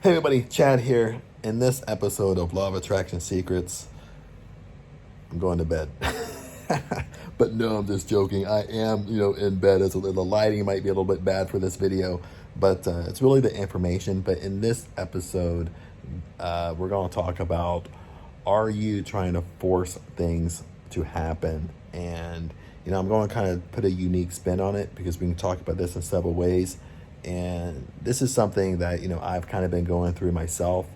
Hey everybody, Chad here. In this episode of Law of Attraction Secrets, I'm going to bed. But no, I'm just joking. I am, in bed. The lighting might be a little bit bad for this video, but it's really the information. But in this episode, we're going to talk about, are you trying to force things to happen? And, I'm going to kind of put a unique spin on it because we can talk about this in several ways. And this is something that, I've kind of been going through myself.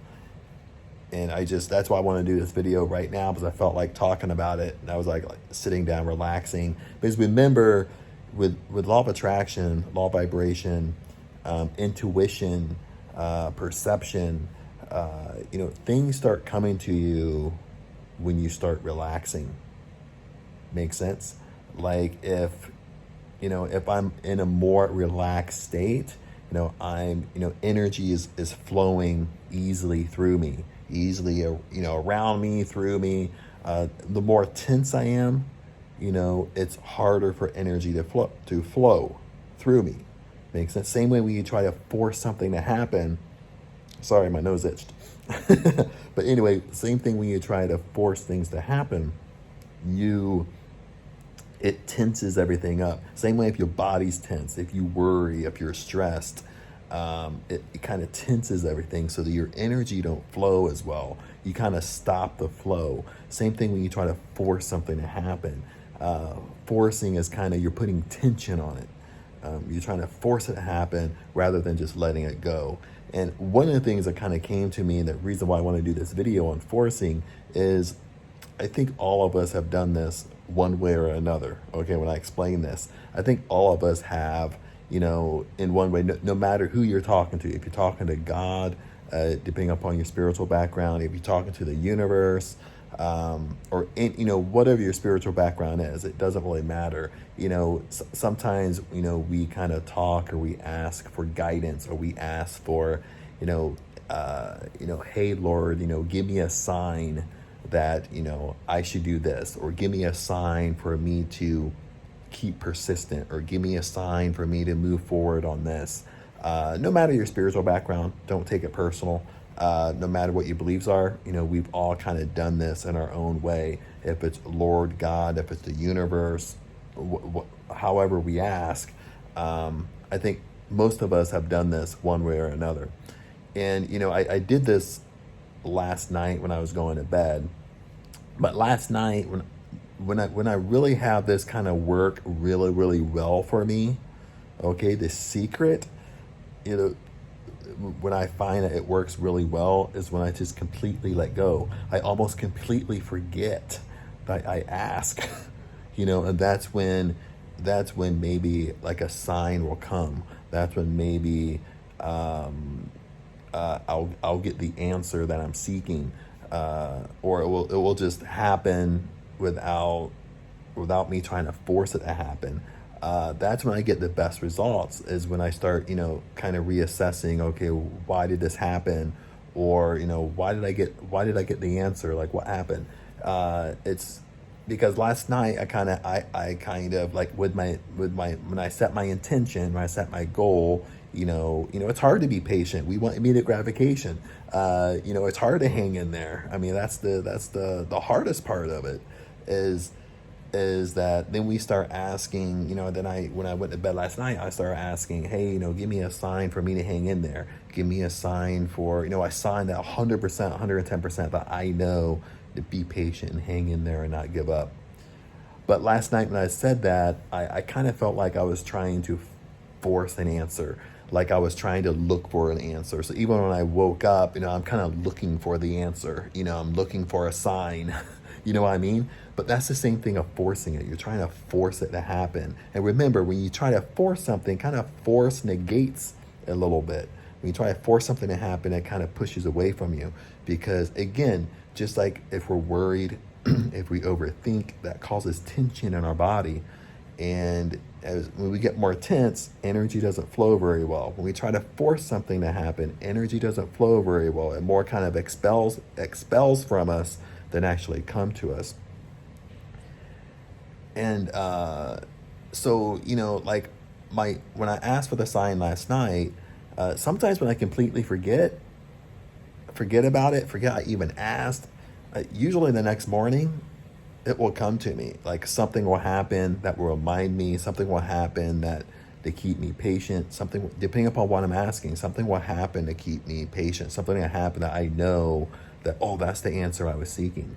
And that's why I want to do this video right now, because I felt like talking about it. And I was like sitting down, relaxing. Because remember, with law of attraction, law of vibration, intuition, perception, things start coming to you when you start relaxing. Makes sense? Like if I'm in a more relaxed state, energy is flowing easily through me, around me, through me. The more tense I am, it's harder for energy to flow through me. Makes sense? Same way when you try to force something to happen. Sorry, my nose itched. But anyway, same thing when you try to force things to happen, it tenses everything up. Same way if your body's tense, if you worry, if you're stressed, it kind of tenses everything so that your energy don't flow as well. You kind of stop the flow. Same thing when you try to force something to happen. Forcing is kind of, you're putting tension on it. You're trying to force it to happen rather than just letting it go. And one of the things that kind of came to me, and the reason why I want to do this video on forcing, is I think all of us have done this one way or another. Okay, when I explain this, I think all of us have, in one way, no matter who you're talking to. If you're talking to God, depending upon your spiritual background, if you're talking to the universe, or whatever your spiritual background is, it doesn't really matter. Sometimes we kind of talk, or we ask for guidance, or we ask for hey Lord, give me a sign that I should do this, or give me a sign for me to keep persistent, or give me a sign for me to move forward on this. No matter your spiritual background, don't take it personal. No matter what your beliefs are, we've all kind of done this in our own way. If it's Lord God, if it's the universe, however we ask, I think most of us have done this one way or another. And I did this last night when I was going to bed. But last night when I really have this kind of work really, really well for me, okay, the secret, when I find that it works really well is when I just completely let go. I almost completely forget that I ask, and that's when maybe like a sign will come. That's when maybe I'll get the answer that I'm seeking, or it will just happen without me trying to force it to happen. That's when I get the best results, is when I start kind of reassessing, okay, why did this happen, or why did I get the answer, like what happened. It's because last night I kind of like when I set my intention, when I set my goal, it's hard to be patient. We want immediate gratification. It's hard to hang in there. I mean, that's the hardest part of it, is that then we start asking, when I went to bed last night, I started asking, hey, give me a sign for me to hang in there. Give me a sign for, I signed that 100%, 110% that I know to be patient and hang in there and not give up. But last night when I said that, I kind of felt like I was trying to force an answer, like I was trying to look for an answer. So even when I woke up, I'm kind of looking for the answer. I'm looking for a sign. You know what I mean? But that's the same thing of forcing it. You're trying to force it to happen. And remember, when you try to force something, kind of force negates a little bit. When you try to force something to happen, it kind of pushes away from you. Because again, just like if we're worried, if we overthink, that causes tension in our body. And when we get more tense, energy doesn't flow very well. When we try to force something to happen, energy doesn't flow very well. It more kind of expels from us than actually come to us. And so, like when I asked for the sign last night, sometimes when I completely forget, forget about it, forget I even asked, usually the next morning, it will come to me. Like something will happen that will remind me, something will happen that to keep me patient, something, depending upon what I'm asking, something will happen to keep me patient, something will happen that I know that, oh, that's the answer I was seeking.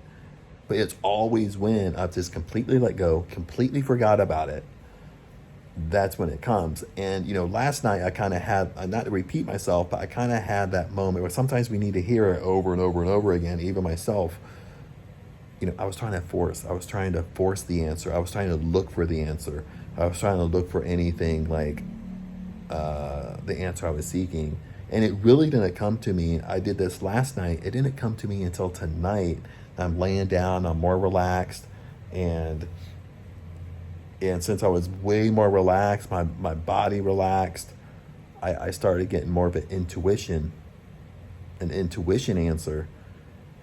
But it's always when I've just completely let go, completely forgot about it, that's when it comes. And, last night I kind of had, not to repeat myself, but I kind of had that moment where sometimes we need to hear it over and over and over again, even myself. I was trying to force the answer. I was trying to look for the answer. I was trying to look for anything like the answer I was seeking. And it really didn't come to me. I did this last night. It didn't come to me until tonight. I'm laying down, I'm more relaxed. And since I was way more relaxed, my body relaxed, I started getting more of an intuition answer.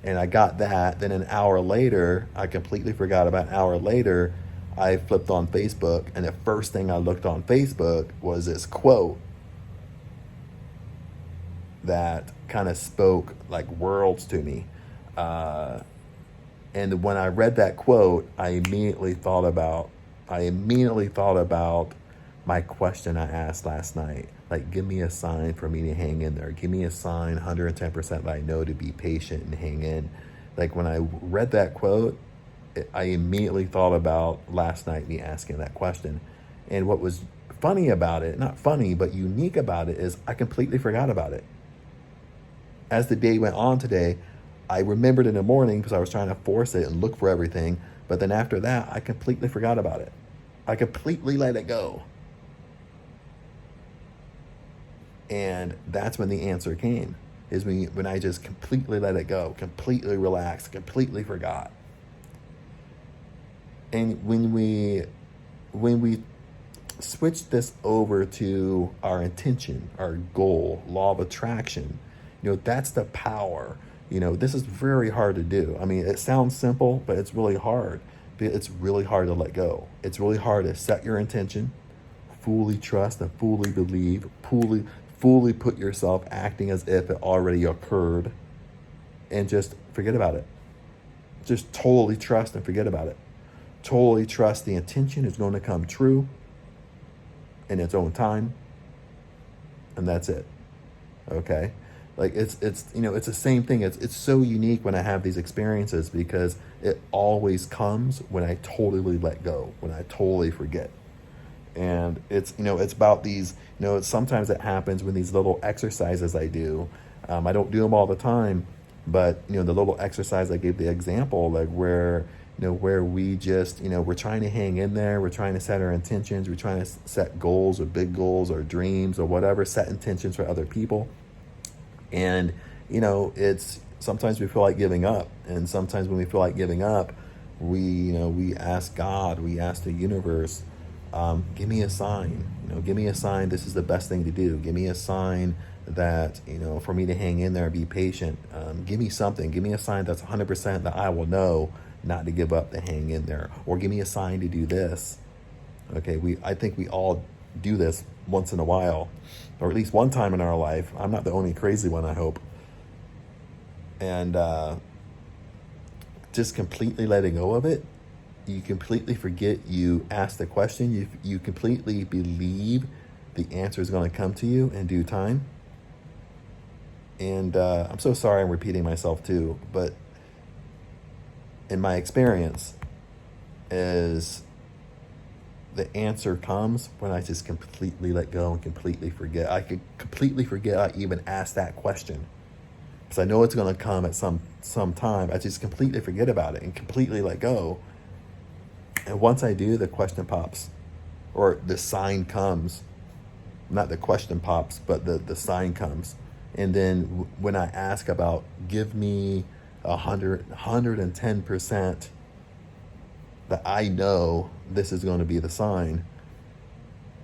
And I got that. Then an hour later, I completely forgot about an hour later, I flipped on Facebook. And the first thing I looked on Facebook was this quote that kind of spoke like worlds to me. And when I read that quote, I immediately thought about my question I asked last night. Like, give me a sign for me to hang in there. Give me a sign, 110% that I know to be patient and hang in. Like, when I read that quote, I immediately thought about last night, me asking that question. And what was funny about it, not funny, but unique about it, is I completely forgot about it. As the day went on today, I remembered in the morning because I was trying to force it and look for everything. But then after that, I completely forgot about it. I completely let it go. And that's when the answer came, is when I just completely let it go, completely relaxed, completely forgot. And when we switch this over to our intention, our goal, law of attraction, that's the power. This is very hard to do. I mean, it sounds simple, but it's really hard. It's really hard to let go. It's really hard to set your intention, fully trust and fully believe, fully put yourself acting as if it already occurred, and just forget about it. Just totally trust and forget about it. Totally trust the intention is going to come true in its own time, and that's it. Okay? Like it's the same thing. It's so unique when I have these experiences because it always comes when I totally let go, when I totally forget. And it's about these, sometimes it happens when these little exercises I do. I don't do them all the time, but the little exercise I gave the example, like where we just, we're trying to hang in there, we're trying to set our intentions, we're trying to set goals or big goals or dreams or whatever, set intentions for other people. And, it's sometimes we feel like giving up. And sometimes when we feel like giving up, we ask God, we ask the universe, give me a sign, give me a sign this is the best thing to do. Give me a sign that, for me to hang in there and be patient. Give me something. Give me a sign that's 100% that I will know not to give up, to hang in there. Or give me a sign to do this. Okay, I think we all do this once in a while, or at least one time in our life. I'm not the only crazy one, I hope. And just completely letting go of it, you completely forget you asked the question. You completely believe the answer is going to come to you in due time. And I'm so sorry I'm repeating myself too, but in my experience is the answer comes when I just completely let go and completely forget. I could completely forget I even asked that question because I know it's going to come at some time. I just completely forget about it and completely let go. And once I do, the question pops, or the sign comes. Not the question pops, but the sign comes. And then when I ask about, give me 110% that I know this is going to be the sign,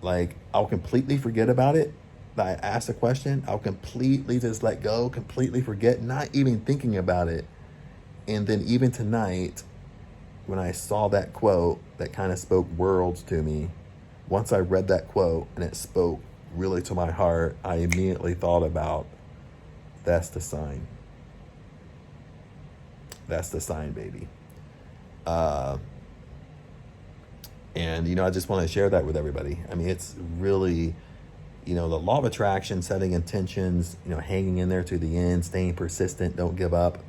like I'll completely forget about it. That I asked a question, I'll completely just let go, completely forget, not even thinking about it. And then even tonight, when I saw that quote that kind of spoke worlds to me, once I read that quote and it spoke really to my heart, I immediately thought about, that's the sign. That's the sign, baby. Uh, and, I just want to share that with everybody. I mean, it's really, the law of attraction, setting intentions, hanging in there to the end, staying persistent, don't give up.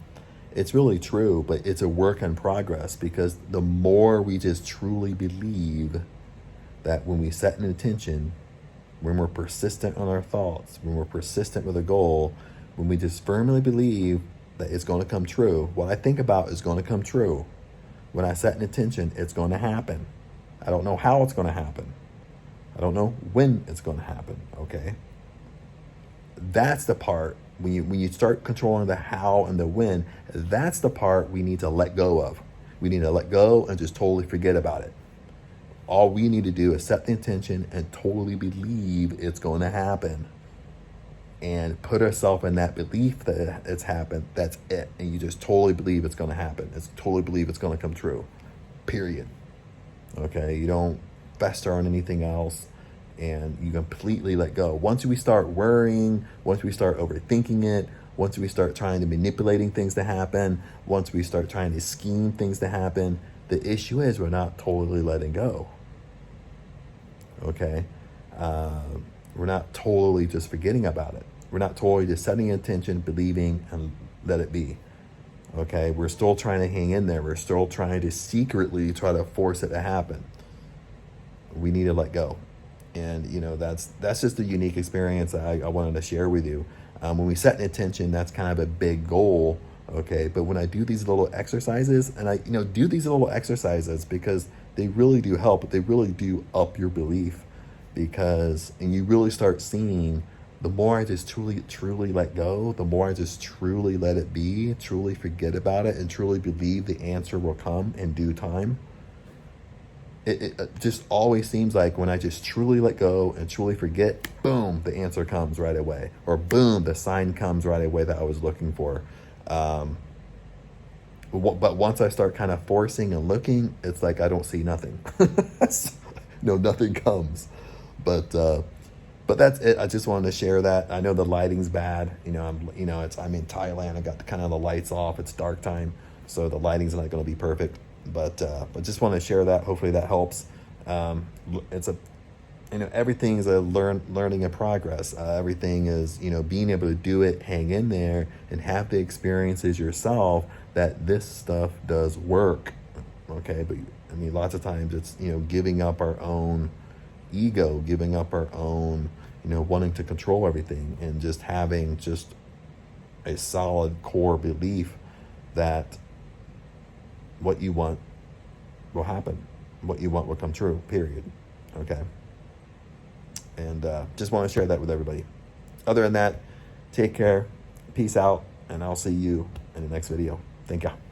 It's really true, but it's a work in progress, because the more we just truly believe that when we set an intention, when we're persistent on our thoughts, when we're persistent with a goal, when we just firmly believe that it's going to come true, what I think about is going to come true. When I set an intention, it's going to happen. I don't know how it's going to happen. I don't know when it's going to happen, okay? That's the part, when you start controlling the how and the when, that's the part we need to let go of. We need to let go and just totally forget about it. All we need to do is set the intention and totally believe it's going to happen. And put ourselves in that belief that it's happened. That's it. And you just totally believe it's going to happen. It's totally believe it's going to come true. Period. Okay? You don't fester on anything else. And you completely let go. Once we start worrying, once we start overthinking it, once we start trying to manipulating things to happen, once we start trying to scheme things to happen, the issue is we're not totally letting go. Okay? We're not totally just forgetting about it. We're not totally just setting intention, believing, and let it be. Okay? We're still trying to hang in there. We're still trying to secretly try to force it to happen. We need to let go. And, that's just a unique experience I wanted to share with you. When we set an intention, that's kind of a big goal. Okay? But when I do these little exercises, and I, do these little exercises because they really do help, they really do up your belief. And you really start seeing, the more I just truly let go, the more I just truly let it be, truly forget about it, and truly believe the answer will come in due time. It just always seems like when I just truly let go and truly forget, boom, the answer comes right away. Or boom, the sign comes right away that I was looking for. But once I start kind of forcing and looking, it's like I don't see nothing. Nothing comes. But that's it. I just wanted to share that. I know the lighting's bad. I'm in Thailand. I got kind of the lights off. It's dark time, so the lighting's not going to be perfect. But just want to share that. Hopefully that helps. It's everything's a learning in progress. Everything is, being able to do it, hang in there, and have the experiences yourself that this stuff does work. Okay, but lots of times it's giving up our own ego, giving up our own, wanting to control everything, and just having just a solid core belief that what you want will happen. What you want will come true, period. Okay? And just want to share that with everybody. Other than that, take care, peace out, and I'll see you in the next video. Thank you.